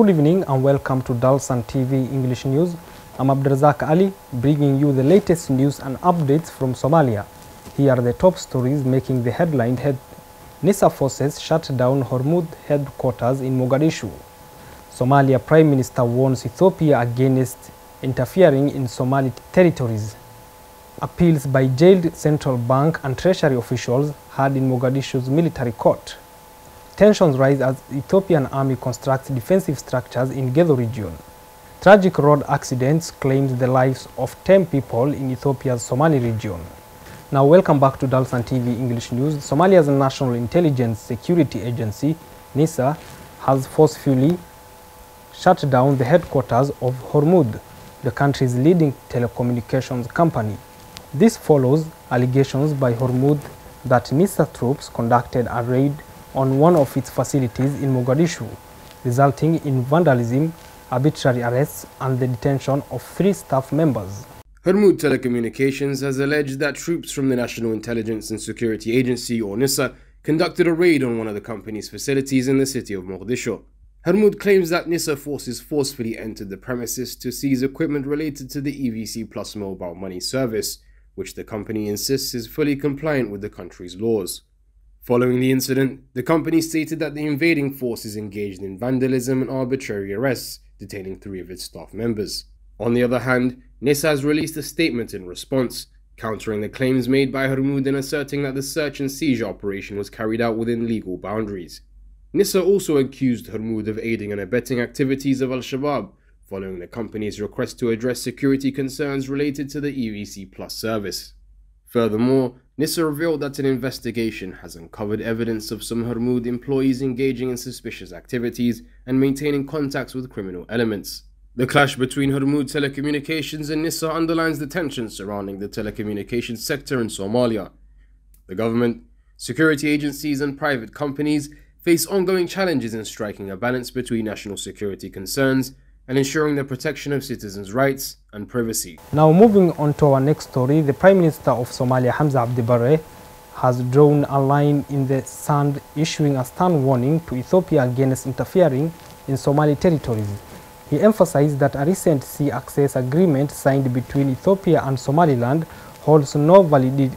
Good evening and welcome to Dalsan TV English News. I'm Abdrazak Ali, bringing you the latest news and updates from Somalia. Here are the top stories making the headline. NISA forces shut down Hormuz headquarters in Mogadishu. Somalia Prime Minister warns Ethiopia against interfering in Somali territories. Appeals by jailed central bank and treasury officials heard in Mogadishu's military court. Tensions rise as Ethiopian army constructs defensive structures in Gedo region. Tragic road accidents claimed the lives of 10 people in Ethiopia's Somali region. Now welcome back to Dalsan TV English News. Somalia's National Intelligence Security Agency, NISA, has forcefully shut down the headquarters of Hormuz, the country's leading telecommunications company. This follows allegations by Hormuz that NISA troops conducted a raid on one of its facilities in Mogadishu, resulting in vandalism, arbitrary arrests, and the detention of 3 staff members. Hormuz Telecommunications has alleged that troops from the National Intelligence and Security Agency, or NISA, conducted a raid on one of the company's facilities in the city of Mogadishu. Hormuz claims that NISA forces forcefully entered the premises to seize equipment related to the EVC Plus mobile money service, which the company insists is fully compliant with the country's laws. Following the incident, the company stated that the invading forces engaged in vandalism and arbitrary arrests, detaining 3 of its staff members. On the other hand, NISA has released a statement in response, countering the claims made by Hormuz and asserting that the search and seizure operation was carried out within legal boundaries. NISA also accused Hormuz of aiding and abetting activities of Al-Shabaab, following the company's request to address security concerns related to the EVC Plus service. Furthermore, NISA revealed that an investigation has uncovered evidence of some Hormuz employees engaging in suspicious activities and maintaining contacts with criminal elements. The clash between Hormuz Telecommunications and NISA underlines the tensions surrounding the telecommunications sector in Somalia. The government, security agencies, and private companies face ongoing challenges in striking a balance between national security concerns and ensuring the protection of citizens' rights and privacy. Now moving on to our next story, the Prime Minister of Somalia, Hamza Abdi Barre, has drawn a line in the sand, issuing a stern warning to Ethiopia against interfering in Somali territories. He emphasized that a recent sea access agreement signed between Ethiopia and Somaliland holds no validity,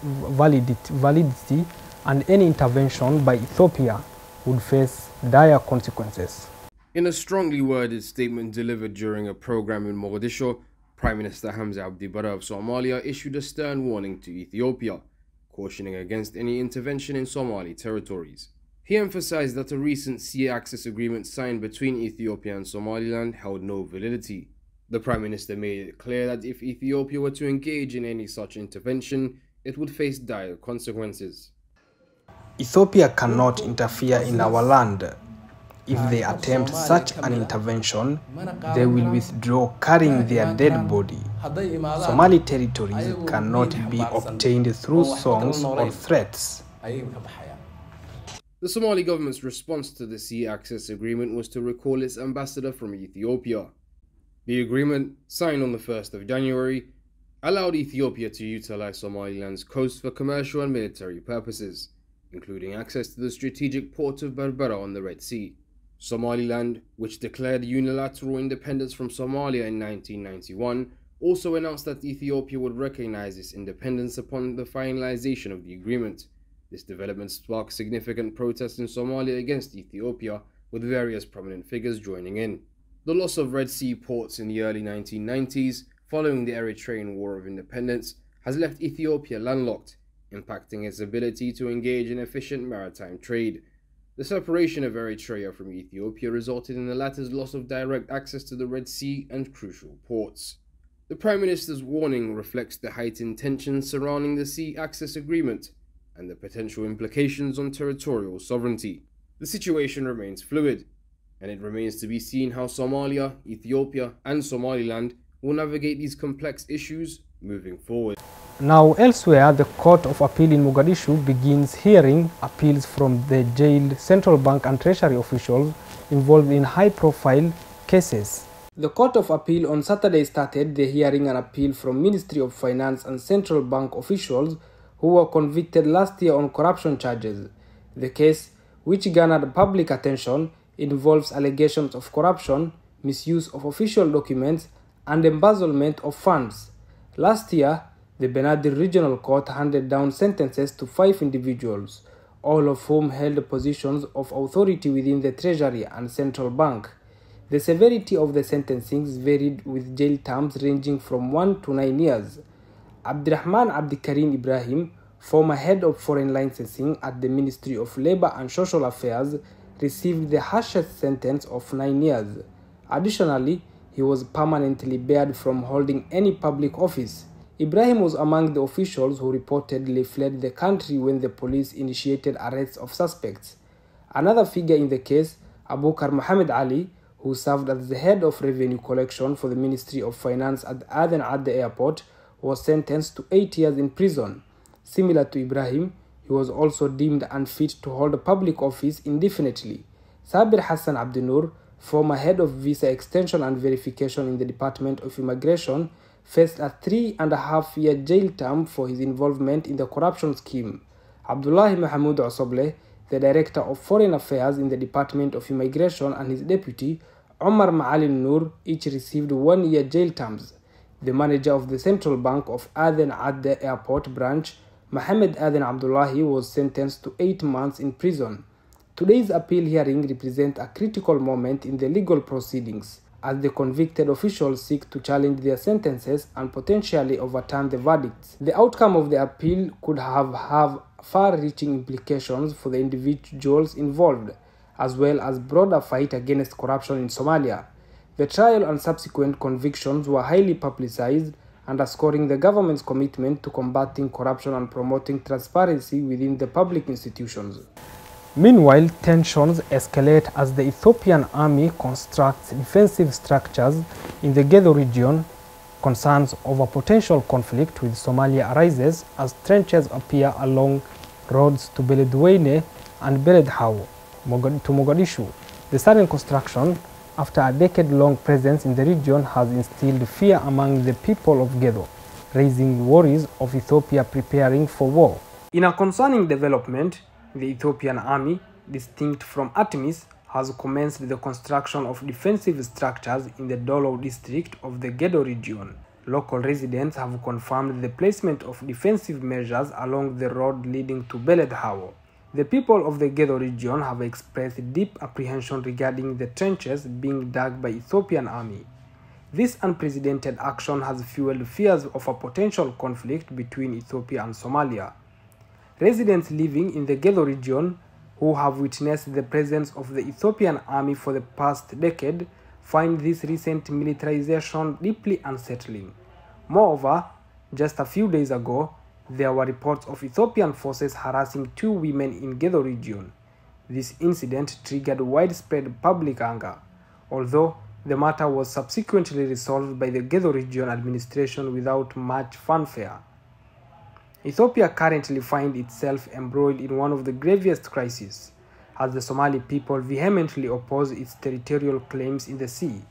and any intervention by Ethiopia would face dire consequences. In a strongly worded statement delivered during a program in Mogadishu, Prime Minister Hamza Abdi Barre of Somalia issued a stern warning to Ethiopia, cautioning against any intervention in Somali territories. He emphasized that a recent sea access agreement signed between Ethiopia and Somaliland held no validity. The Prime Minister made it clear that if Ethiopia were to engage in any such intervention, it would face dire consequences. Ethiopia cannot interfere in our land. If they attempt such an intervention, they will withdraw carrying their dead body. Somali territories cannot be obtained through songs or threats. The Somali government's response to the sea access agreement was to recall its ambassador from Ethiopia. The agreement, signed on the 1st of January, allowed Ethiopia to utilize Somaliland's coast for commercial and military purposes, including access to the strategic port of Berbera on the Red Sea. Somaliland, which declared unilateral independence from Somalia in 1991, also announced that Ethiopia would recognize its independence upon the finalization of the agreement. This development sparked significant protests in Somalia against Ethiopia, with various prominent figures joining in. The loss of Red Sea ports in the early 1990s, following the Eritrean War of Independence, has left Ethiopia landlocked, impacting its ability to engage in efficient maritime trade. The separation of Eritrea from Ethiopia resulted in the latter's loss of direct access to the Red Sea and crucial ports. The Prime Minister's warning reflects the heightened tensions surrounding the sea access agreement and the potential implications on territorial sovereignty. The situation remains fluid, and it remains to be seen how Somalia, Ethiopia, and Somaliland will navigate these complex issues moving forward. Now elsewhere, the Court of Appeal in Mogadishu begins hearing appeals from the jailed central bank and treasury officials involved in high-profile cases. The Court of Appeal on Saturday started the hearing an appeal from Ministry of Finance and central bank officials who were convicted last year on corruption charges. The case, which garnered public attention, involves allegations of corruption misuse of official documents, and embezzlement of funds. Last year, the Benadir Regional Court handed down sentences to 5 individuals, all of whom held positions of authority within the Treasury and Central Bank. The severity of the sentencings varied, with jail terms ranging from 1 to 9 years. Abdirahman Abdikarim Ibrahim, former head of foreign licensing at the Ministry of Labour and Social Affairs, received the harshest sentence of 9 years. Additionally, he was permanently barred from holding any public office. Ibrahim was among the officials who reportedly fled the country when the police initiated arrests of suspects. Another figure in the case, Abubakar Mohammed Ali, who served as the head of revenue collection for the Ministry of Finance at Aden at the airport, was sentenced to 8 years in prison. Similar to Ibrahim, he was also deemed unfit to hold a public office indefinitely. Sabir Hassan Abdinur, former head of visa extension and verification in the Department of Immigration, faced a 3.5-year jail term for his involvement in the corruption scheme. Abdullahi Mahmoud Osoble, the Director of Foreign Affairs in the Department of Immigration, and his deputy, Omar Ma'alin Noor, each received 1-year jail terms. The manager of the Central Bank of Aden at the airport branch, Mohammed Aden Abdullahi, was sentenced to 8 months in prison. Today's appeal hearing represents a critical moment in the legal proceedings, as the convicted officials seek to challenge their sentences and potentially overturn the verdicts. The outcome of the appeal could have far-reaching implications for the individuals involved, as well as broader fight against corruption in Somalia. The trial and subsequent convictions were highly publicized, underscoring the government's commitment to combating corruption and promoting transparency within the public institutions. Meanwhile, tensions escalate as the Ethiopian army constructs defensive structures in the Gedo region. Concerns over potential conflict with Somalia arises as trenches appear along roads to Beledweyne and Beledhaw to Mogadishu. The sudden construction, after a decade-long presence in the region, has instilled fear among the people of Gedo, raising worries of Ethiopia preparing for war. In a concerning development, the Ethiopian army, distinct from ATMIS, has commenced the construction of defensive structures in the Dolo district of the Gedo region. Local residents have confirmed the placement of defensive measures along the road leading to Beledhaw. The people of the Gedo region have expressed deep apprehension regarding the trenches being dug by Ethiopian army. This unprecedented action has fueled fears of a potential conflict between Ethiopia and Somalia. Residents living in the Gedo region, who have witnessed the presence of the Ethiopian army for the past decade, find this recent militarization deeply unsettling. Moreover, just a few days ago, there were reports of Ethiopian forces harassing 2 women in Gedo region. This incident triggered widespread public anger, although the matter was subsequently resolved by the Gedo region administration without much fanfare. Ethiopia currently finds itself embroiled in one of the gravest crises, as the Somali people vehemently oppose its territorial claims in the sea.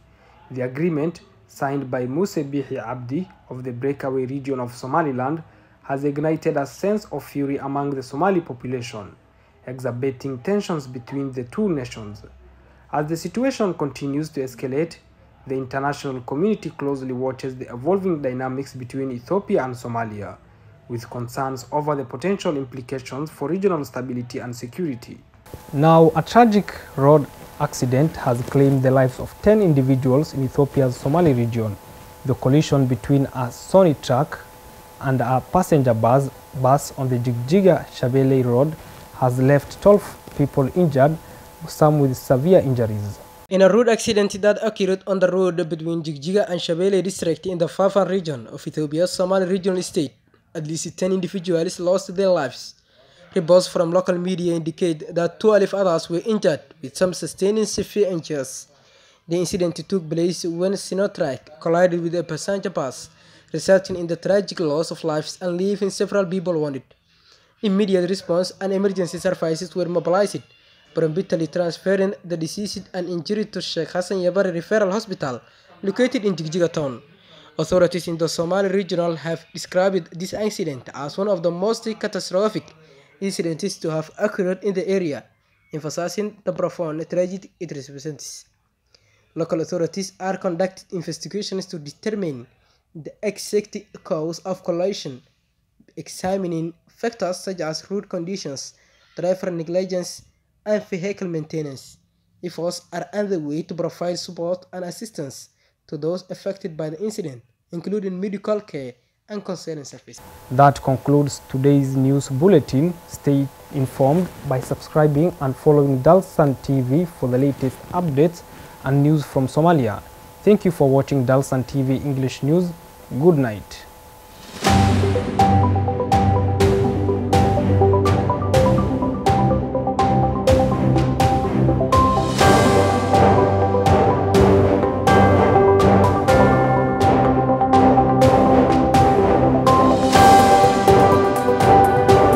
The agreement, signed by Muse Bihi Abdi of the breakaway region of Somaliland, has ignited a sense of fury among the Somali population, exacerbating tensions between the two nations. As the situation continues to escalate, the international community closely watches the evolving dynamics between Ethiopia and Somalia, with concerns over the potential implications for regional stability and security. Now, a tragic road accident has claimed the lives of 10 individuals in Ethiopia's Somali region. The collision between a Sony truck and a passenger bus on the Jigjiga-Shabele road has left 12 people injured, some with severe injuries. In a road accident that occurred on the road between Jigjiga and Shabele district in the Fafa region of Ethiopia's Somali regional state, at least 10 individuals lost their lives. Reports from local media indicate that 12 others were injured, with some sustaining severe injuries. The incident took place when a Sinotrack collided with a passenger bus, resulting in the tragic loss of lives and leaving several people wounded. Immediate response and emergency services were mobilized, promptly transferring the deceased and injured to Sheikh Hassan Yabari Referral Hospital, located in Jigjiga town. Authorities in the Somali region have described this incident as one of the most catastrophic incidents to have occurred in the area, emphasizing the profound tragedy it represents. Local authorities are conducting investigations to determine the exact cause of collision, examining factors such as road conditions, driver negligence, and vehicle maintenance. Efforts are underway to provide support and assistance to those affected by the incident, including medical care and counseling services. That concludes today's news bulletin. Stay informed by subscribing and following Dalsan TV for the latest updates and news from Somalia. Thank you for watching Dalsan TV English News. Good night.